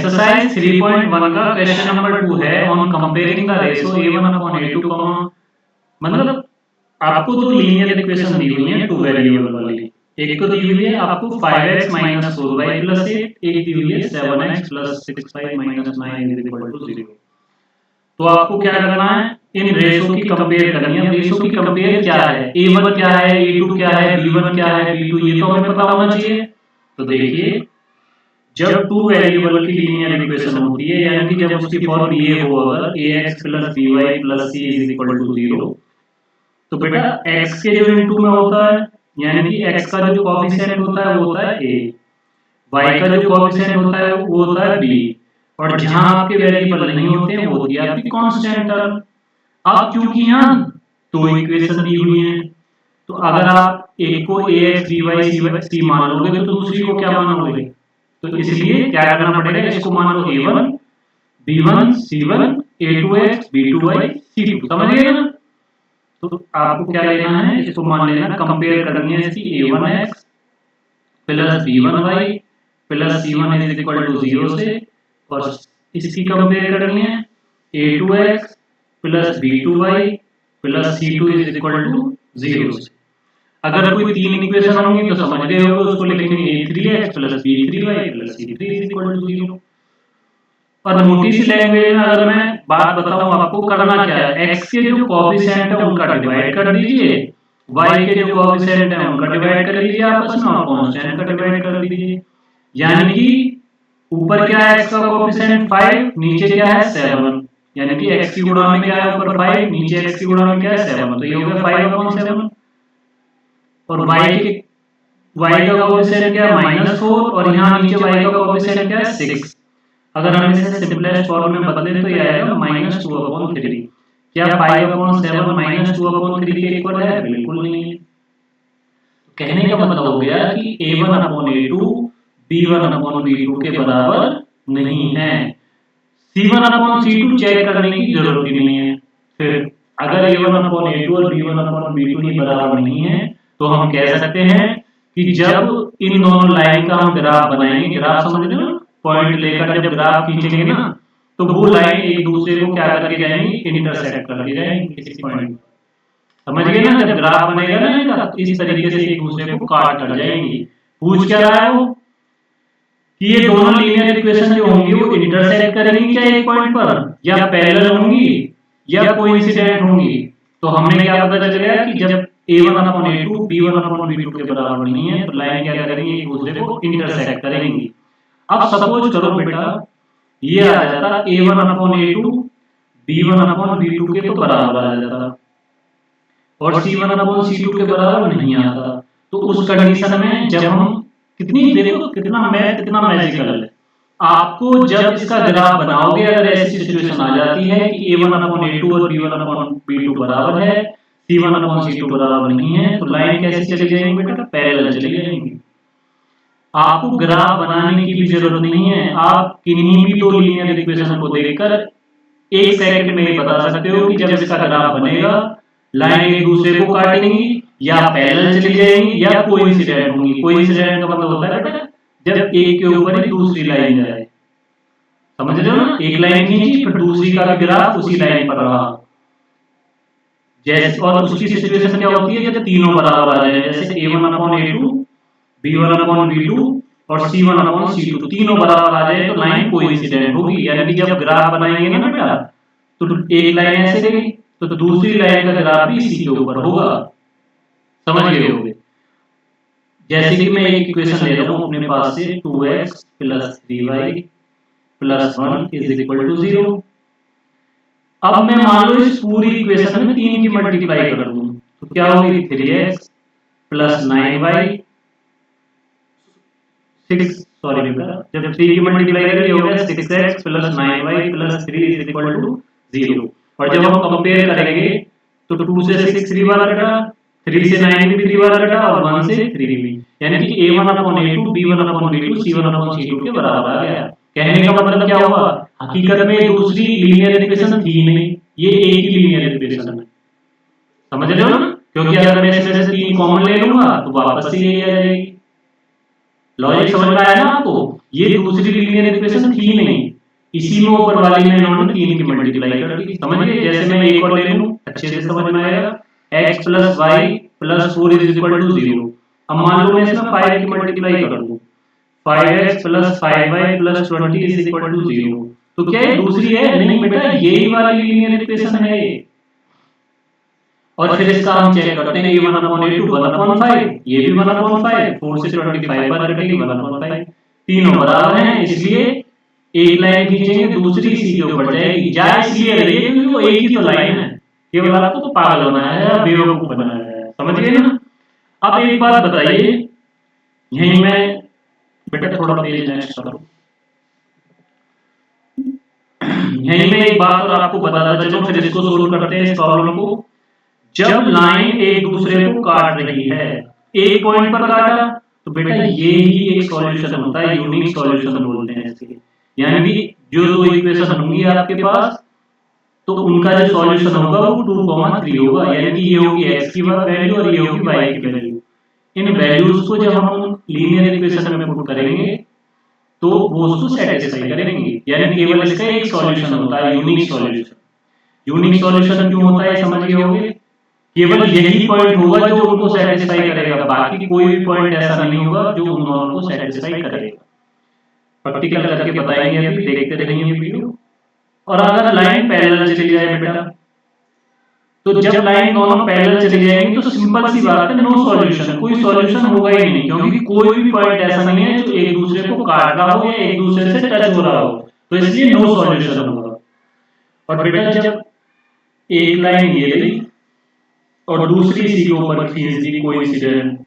Exercise 3.1 का question number 2 है on comparing the ratio a1 upon a2, मतलब आपको दो लीनियर इक्वेशन दी हुई है टू वेरिएबल वाली। एक तो दी हुई है आपको 5x माइनस 4y प्लस 8, एक दी हुई है 7x plus 6y minus 9 is equal to 0। तो आपको क्या करना है, इन रेशो की कंपेयर करनी है। रेशो की कंपेयर क्या है, a1 क्या है, a2 क्या है, b1 क्या है, b2, ये तो हमें पता होना चाहिए। तो देखिए, जब टू वेरिएबल की लीनियर इक्वेशन होती है, यानी कि जब उसकी फॉर्म ये हो अगर ax plus by plus c is equal to 0, तो बेटा x के जो इनटू में होता है, यानी कि x का जो कोएफिशिएंट होता है वो होता है a, y का जो कोएफिशिएंट होता है वो होता है b, और जहां आपके वेरिएबल नहीं होते हैं वो होती है आपकी कांस्टेंट टर्म। अब क्योंकि यहां दो इक्वेशन दी हुई हैं, तो अगर आप एक को ax by c मान लोगे तो दूसरी को क्या मानोगे, तो इसलिए क्या करना पड़ेगा, इसको मान लो a1 b1 c1 a2x b2y c2, समझ गए ना। तो आपको क्या लेना है, इसको मान लेना, कंपेयर करनी है इसकी a1x plus b1y plus c1 is equal to 0 से, और इसकी कंपेयर करनी है a2x plus b2y plus c2 is equal to 0 से। अगर कोई तीन इक्वेशन होंगी तो समझ गए होगे, उसको लिखेंगे a3x plus b3y plus c3 is equal to 0। और मोटी सी लैंग्वेज में अगर मैं बात बताऊं आपको, करना क्या है, x के जो कोएफिशिएंट है उनका डिवाइड कर दीजिए, y के जो कोएफिशिएंट है उनका डिवाइड कर दीजिए आपस में, और कांस्टेंट का डिवाइड कर दीजिए। यानी कि ऊपर क्या है x का कोएफिशिएंट 5, नीचे क्या है 7, यानी कि x की गुणा में क्या है ऊपर 5, नीचे x की गुणा में क्या है 7, तो ये हो गया 5/7। और y का कोएफिशिएंट क्या है -4, और यहाँ नीचे y का कोएफिशिएंट क्या है 6। अगर हम इसे सिंपलेस्ट फॉर्म में बदलें तो ये आएगा -2/3। क्या 5/7 -2/3 के इक्वल है? बिल्कुल नहीं है। कहने का मतलब हो गया कि a1/a2 b1/b2 के बराबर नहीं है। c1/c2 चेक करने की जरूरत ही नहीं है। फिर अगर a1/a2 और b1/b2 ही बराबर नहीं है तो हम कह सकते हैं कि जब इन दोनों लाइन का हम ग्राफ बनाएंगे, ग्राफ समझ रहे हो, पॉइंट लेकर जब ग्राफ खींचेंगे ना, तो वो लाइन एक दूसरे को क्या करके जाएंगी, इंटरसेक्ट करके जाएंगी किसी पॉइंट। समझ गए ना, जब ग्राफ बनेगा ना इनका, तो इस तरीके से एक दूसरे को काट कर जाएंगी। पूछ क्या रहा है वो, कि ये दोनों लीनियर इक्वेशन जो होंगी वो इंटरसेक्ट करेंगी क्या एक पॉइंट पर, या पैरेलल होंगी, या कोइंसिडेंट होंगी। तो हमने क्या पता चल गया कि जब a1/a2 b1/b2 के बराबर नहीं है तो लाइन क्या करेंगी, एक दूसरे को इंटरसेक्ट करेंगी। अब सपोज करो बेटा ये आ जाता a1/a2 b1/b2 के तो बराबर आ जाता, और c1/c2 के बराबर नहीं आता। तो उस कंडीशन में जब हम देखो कितना मैजिकल है, आपको जब इसका ग्राफ बनाओगे अगर ऐसी सिचुएशन आ जाती है कि a1/a2 और b1/b2 बराबर है, c1/c2 बराबर नहीं है, तो लाइन कैसे चली जाएंगी बेटा, पैरेलल चली जाएंगी। आपको ग्राफ बनाने की भी जरूरत नहीं है, आप किन्हीं भी दो लीनियर इक्वेशन को देखकर एक सेकंड में ही बता सकते हो कि जब इसका ग्राफ बनेगा लाइन एक दूसरे को काटेंगी, या पैरेलल चली जाएंगी, या कोइंसिडेंट होंगी। कोइंसिडेंट का मतलब होता है बेटा जब एक के ऊपर ही दूसरी लाइन जाए, समझ रहे हो ना, एक लाइन खींची फिर दूसरी का भी ग्राफ उसी लाइन पर रहा जैसे। और उसकी सिचुएशन क्या होती है जब तीनों बराबर आ जाए, जैसे a1/a2 b1/b2 और c1/c2 तीनों बराबर आ जाए तो लाइन कोइंसिडेंट होगी। यानी कि जब ग्राफ बनाएंगे ना बेटा, तो एक लाइन ऐसे गई तो दूसरी लाइन का ग्राफ भी इसी के ऊपर होगा, समझ गए होगे। जैसे कि मैं एक इक्वेशन ले रहा हूं अपने पास से 2x plus 3y plus 1 is equal to 0। अब मैं मान लो इस पूरी इक्वेशन में 3 की मल्टीप्लाई कर दूं तो क्या होगी, 3x प्लस 9y 6, सॉरी बेटा, जब 3 की मल्टीप्लाई करेंगे हो गया 6x plus 9y plus 3 is equal to 0। और जब हम कंपेयर करेंगे तो 2 से 6 3 बार कटा, 3 से 9 भी 3 बार कटा, और 1 से 3 भी, यानी कि a1/a2 b1/b2 c1/c2 के बराबर आ गया। कहने का मतलब क्या हुआ, हकीकत में दूसरी लीनियर इक्वेशन थी नहीं, ये एक ही लीनियर इक्वेशन है, समझ रहे हो ना, क्योंकि अगर मैं इसमें से 3 कॉमन ले लूंगा तो वापस से यही आ जाएगी। लॉजिक समझ में आया ना आपको। ये दूसरी लीनियर इक्वेशन थी नहीं, इसी में ऊपर वाली में इन्होंने 3 की मल्टीप्लाई कर दी। समझ गए? जैसे मैं एक और ले लूं, अच्छे से समझ में आएगा। x plus y plus 4 is equal to 0। अब मान लो मैं इसमें 5 की मल्टीप्लाई कर दूं, 5x plus 5y plus 20 is equal to 0। तो क्या ये दूसरी है? नहीं बेटा, यही वाली लीनियर इक्वेशन है। और फिर इसका हम चेक करते हैं, a1 अपॉन a2 1 अपॉन 5, ये भी 1 अपॉन 5, 4 से 25 बार कटेगी 1 अपॉन 5, तीनों बराबर हैं, इसलिए एक लाइन खींचेंगे, दूसरी इसी के ऊपर जाएगी। जा इसलिए रही है क्योंकि वो एक ही तो लाइन है, केवल आपको तो पागल बनाया है या बेवकूफ बनाया है। समझ गए ना? अब एक बात बताइए, यहीं मैं बेटा थोड़ा पेज नेक्स्ट करो, यहीं में एक बात और आपको बताता चलो, फिर इसको सोल्व करते हैं इस प्रॉब्लम को। जब लाइन एक दूसरे को काट रही है, एक पॉइंट पर काटा, तो बेटा ये ही एक सॉल्यूशन होता है, यूनिक सॉल्यूशन बोलते हैं इसके। यानी कि जो दो इक्वेशन होंगी आपके पास, तो उनका जो सॉल्यूशन होगा वो 2, 3 होगा। यानी कि ये होगी x की वैल्यू और ये होगी y की वैल्यू। इन वैल्यूज को जब हम लीनियर इक्वेशन में पुट करेंगे तो वो उसको सेटिस्फाई करेंगे। यानी केवल इसका एक सॉल्यूशन होता है, यूनिक सॉल्यूशन। यूनिक सॉल्यूशन क्यों होता है समझ गए होंगे? केवल यही पॉइंट होगा जो उनको सेटिस्फाई करेगा, बाकी कोई भी पॉइंट ऐसा नहीं होगा जो उन दोनों को सेटिस्फाई करेगा। प्रैक्टिकल करके बताएंगे, अभी देखते रहेंगे वीडियो। और अगर लाइन पैरेलल चली जाए बेटा, तो जब लाइन दोनों पैरेलल चली जाएंगी तो सिंपल सी बात है, नो सॉल्यूशन, कोई सॉल्यूशन होगा ही नहीं, क्योंकि कोई भी पॉइंट ऐसा नहीं है जो एक दूसरे को काट रहा हो या एक दूसरे से टच हो रहा हो, तो इसलिए नो सॉल्यूशन होगा। और बेटा जब एक लाइन ये ली और दूसरी इसी के ऊपर खींच दी कोइंसिडेंट,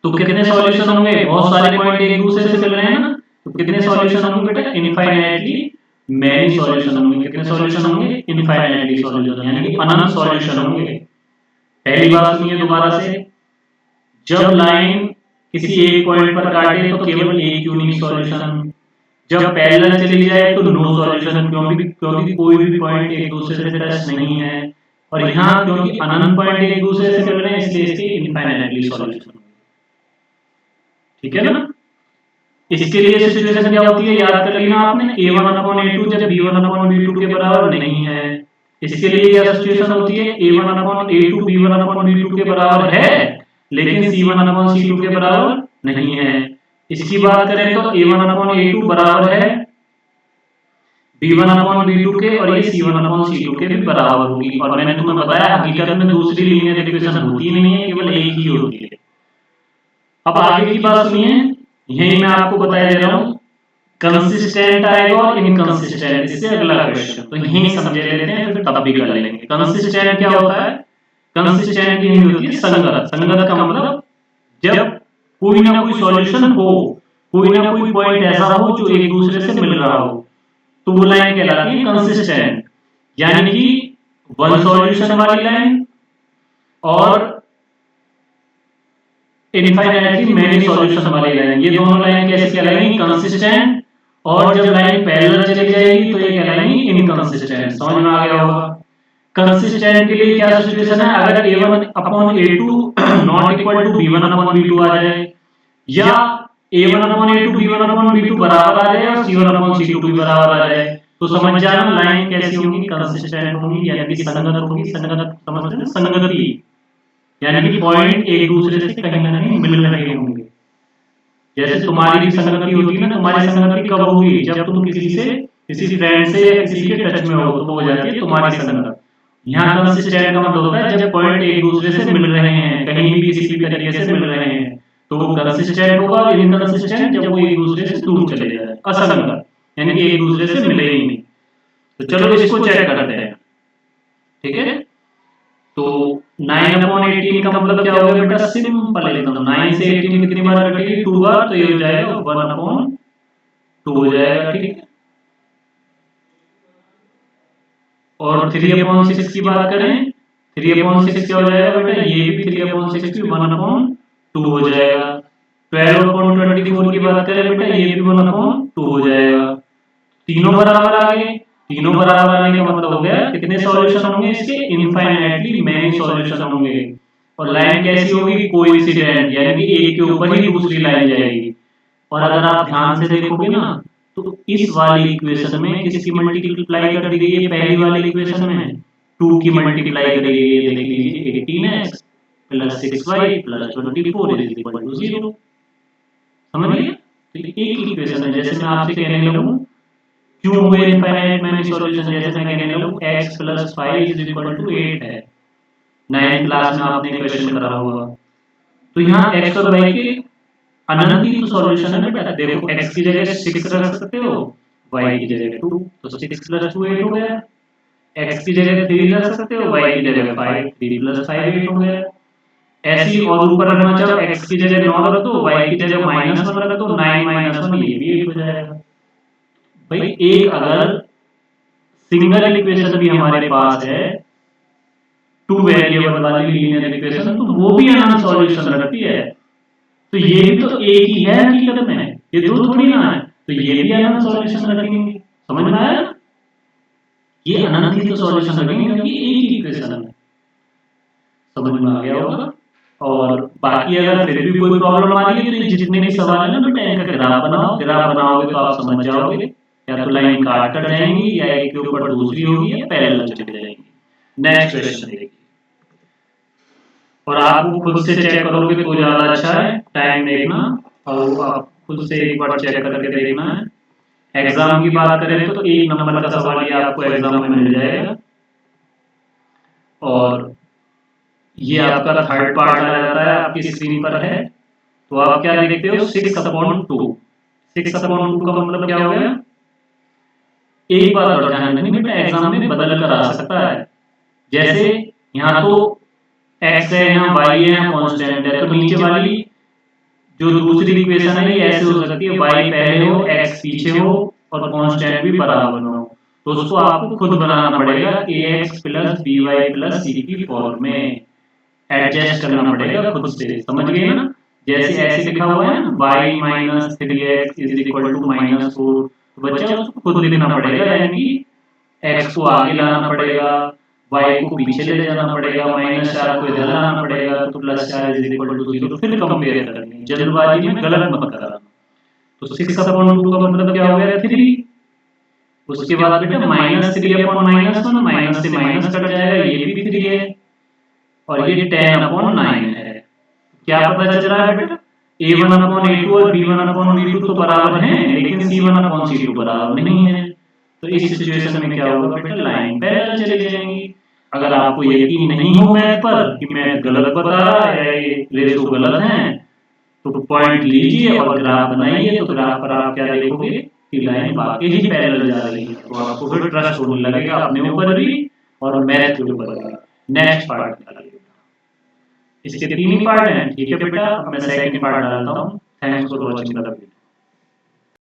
तो कितने सॉल्यूशन होंगे? बहुत सारे पॉइंट एक दूसरे से मिल रहे हैं ना, तो कितने सॉल्यूशन होंगे बेटा? इनफाइनाइटली मैनी सॉल्यूशन होंगे। कितने सॉल्यूशन होंगे? इनफाइनाइटली सॉल्यूशन, यानी कि अनंत सॉल्यूशन होंगे। पहली बात सुनिए दोबारा से, जब लाइन किसी एक पॉइंट पर काटे तो केवल एक यूनिक सॉल्यूशन, जब पैरेलल चली जाए तो नो सॉल्यूशन, क्योंकि कोई भी पॉइंट एक दूसरे से टच नहीं है। और यहाँ क्योंकि अनंत पॉइंट एक दूसरे से मिल रहे हैं, इसलिए इसके इनफाइनाइटली सॉल्यूशन। ठीक है ना? इसके लिए सिचुएशन क्या होती है याद कर लेना आपने, a1 अपॉन a2 जब b1 अपॉन b2 के बराबर नहीं है। इसके लिए क्या सिचुएशन होती है? a1 upon a2 b1 upon b2 के बराबर है, लेकिन c1 अपॉन c2 के बराबर नहीं है। इसकी बात करें तो a1 अपॉन a2 बराबर है b1 अपॉन b2 के, और ये c1 अपॉन c2 के भी बराबर होगी। और मैंने तुम्हें बताया हकीकत में दूसरी लीनियर इक्वेशन होती नहीं है, केवल एक ही होती है। अब आगे की बात सुनिए, यही मैं आपको बताया दे रहा हूं, कंसिस्टेंट आएगा और इनकंसिस्टेंट, इससे अगला क्वेश्चन, तो यही समझे लेते हैं, फिर तब भी कर लेंगे। कंसिस्टेंट क्या होता है? कंसिस्टेंट की होती है संगत। संगत का मतलब जब कोई ना कोई सॉल्यूशन हो, कोई ना कोई पॉइंट ऐसा हो जो एक दूसरे से मिल रहा हो, तो वो लाइन कहलाती है कंसिस्टेंट। यानी कि वन सॉल्यूशन वाली लाइन और इनफाइनाइटली मेनी सॉल्यूशन वाली लाइन, ये दोनों लाइन कैसे कहलाएंगी? कंसिस्टेंट। और जब लाइन पैरेलल चली जाएगी तो ये कहलाएंगी इनकंसिस्टेंट। समझ में आ गया होगा? कंसिस्टेंट के लिए क्या सिचुएशन है? अगर a1 upon a2 not equal to b1 upon b2 आ जाए, या a1 upon a2 b1 upon b2 बराबर आ जाए और c1 अपॉन c2 भी बराबर आ जाए, तो समझ जाना लाइन कैसी होगी? कंसिस्टेंट होगी, यानी कि संगत होगी। संगत समझते हैं? संगति यानी कि पॉइंट एक दूसरे से कहीं ना कहीं मिल रहे होंगे। जैसे तुम्हारी भी संगति होती है ना, तुम्हारी संगति कब होगी? जब तुम किसी से, किसी फ्रेंड से या किसी के टच में हो, तो हो जाती है तुम्हारी संगत। यहाँ कंसिस्टेंट का मतलब होता है जब पॉइंट एक दूसरे से मिल रहे हैं, कहीं भी किसी भी तरीके से मिल रहे हैं, तो वो कंसिस्टेंट होगा। इनकंसिस्टेंट जब वो एक दूसरे से दूर चले जाए, असंगत, यानी कि एक दूसरे से मिले ही नहीं। तो चलो इसको चेक करते हैं। ठीक है, तो 9 अपॉन 18 का मतलब क्या होगा बेटा? सिंपल एकदम, 9 से 18 कितनी बार कटेगी? 2 बार, तो ये हो जाएगा 1 अपॉन 2 हो जाएगा। ठीक है, और 3 अपॉन 6 की बात करें, 3 अपॉन 6 क्या हो जाएगा बेटा? ये भी 3 अपॉन 6 भी 1 अपॉन 2 हो जाएगा। 12 अपॉन 24 की बात करें बेटा, ये भी 1 अपॉन 2 हो जाएगा। तीनों बराबर आ गए। तीनों बराबर आने का मतलब हो गया कितने सॉल्यूशन होंगे इसके? इनफाइनाइटली मेनी सॉल्यूशन होंगे। और लाइन कैसी होगी? कोइंसिडेंट, यानी कि एक के ऊपर ही दूसरी लाइन जाएगी। और अगर आप ध्यान से देखोगे ना तो इस वाली इक्वेशन में किसकी मल्टीप्लाई कर दी गई है, पहली वाली इक्वेशन में 2 की मल्टीप्लाई करी गई है, देख लीजिए 18x plus 6y plus 24 is equal to 0। समझ गए? तो एक इक्वेशन है, जैसे मैं आपसे कहने लगूं क्यों हुए इनफाइनाइट मैनी सॉल्यूशन, जैसे मैं कहने लगूं x plus 5 is equal to 8 है, 9th क्लास में आपने क्वेश्चन करा होगा। तो यहाँ x और y के अनंत ही तो सॉल्यूशन है बेटा। देखो x की जगह 6 रख सकते हो, y की जगह 2, तो 6 प्लस 2 8 हो गया। x की जगह 3 रख सकते हो, y की जगह 5, 3 प्लस 5 8 हो गया। ऐसे ही और ऊपर रखना चाहो x की जगह 9 रख दो, y की जगह -1 रख दो, 9 -1 ये भी 8 हो जाएगा। भाई एक अगर सिंगल इक्वेशन भी हमारे पास है, 2 वेरिएबल वाली लीनियर इक्वेशन, तो वो भी अनंत सॉल्यूशन रखती है। तो ये भी तो एक ही है हकीकत में, ये दो थोड़ी ना है, तो ये भी अनंत सॉल्यूशन रखेंगे। समझ में आया? ये अनंत ही तो सॉल्यूशन रखेंगे क्योंकि एक ही इक्वेशन है। समझ में आ गया होगा? और बाकी अगर फिर भी कोई प्रॉब्लम आ रही है तो जितने भी सवाल है ना बेटा इनका ग्राफ बनाओ, ग्राफ बनाओगे तो आप समझ जाओगे, या तो लाइन काट कर जाएंगी या एक के ऊपर दूसरी होगी या पैरेलल चली जाएंगी। नेक्स्ट क्वेश्चन देखिए, और आप वो खुद से चेक करोगे तो ज्यादा अच्छा है, टाइम देखना और आप खुद से एक बार चेक करके देखना है। एग्जाम की बात करें तो 1 नंबर का सवाल ये आपको एग्जाम में मिल जाएगा, और ये आपका थर्ड पार्ट आ जाता है, आपकी स्क्रीन पर है। तो आप क्या देखते हो 6/2। 6/2 का मतलब क्या हो गया? एक बात और ध्यान रखनी बेटा, एग्जाम में बदल कर आ सकता है। जैसे यहाँ तो x है, यहाँ y है, यहाँ कांस्टेंट है, तो नीचे वाली जो दूसरी इक्वेशन है ये ऐसे हो सकती है, y पहले हो x पीछे हो और कांस्टेंट भी बराबर हो। तो उसको आपको खुद बनाना पड़ेगा, ax plus by plus c की फॉर्म में एडजस्ट करना पड़ेगा खुद से। समझ गए ना? जैसे ऐसे लिखा हुआ है ना y minus 3x is equal to -4, तो बच्चा उसको खुद लिखना पड़ेगा, यानी कि x को आगे लाना पड़ेगा, y को पीछे ले जाना पड़ेगा, -4 को इधर लाना पड़ेगा, तो +4 इज इक्वल टू 0, फिर कंपेयर करनी। जल्दबाजी में गलत मत करना। तो 6/2 का मतलब क्या हो गया 3। उसके बाद बेटा -3/-1, माइनस से माइनस कट जाएगा, ये भी 3 है, और ये 10/9 है। क्या पता चल रहा है बेटा? a1/a2 और b1/b2 तो बराबर हैं, लेकिन c1/c2 बराबर नहीं है। तो इस सिचुएशन में क्या होगा बेटा, लाइन पैरेलल चली जाएंगी। अगर आपको यकीन नहीं हो मैथ पर कि मैथ गलत बता रहा है या ये रेशो गलत है, तो पॉइंट लीजिए और ग्राफ बनाइए। तो ग्राफ पर आप क्या देखोगे कि लाइन वाकई ही पैरेलल जा रही है, तो आपको फिर ट्रस्ट होने लगेगा अपने ऊपर भी और मैथ के ऊपर भी। नेक्स्ट पार्ट डालिए। इसके 3 ही पार्ट हैं, ठीक है बेटा? अब मैं सेकंड पार्ट डालता हूँ। Thanks for watching the video.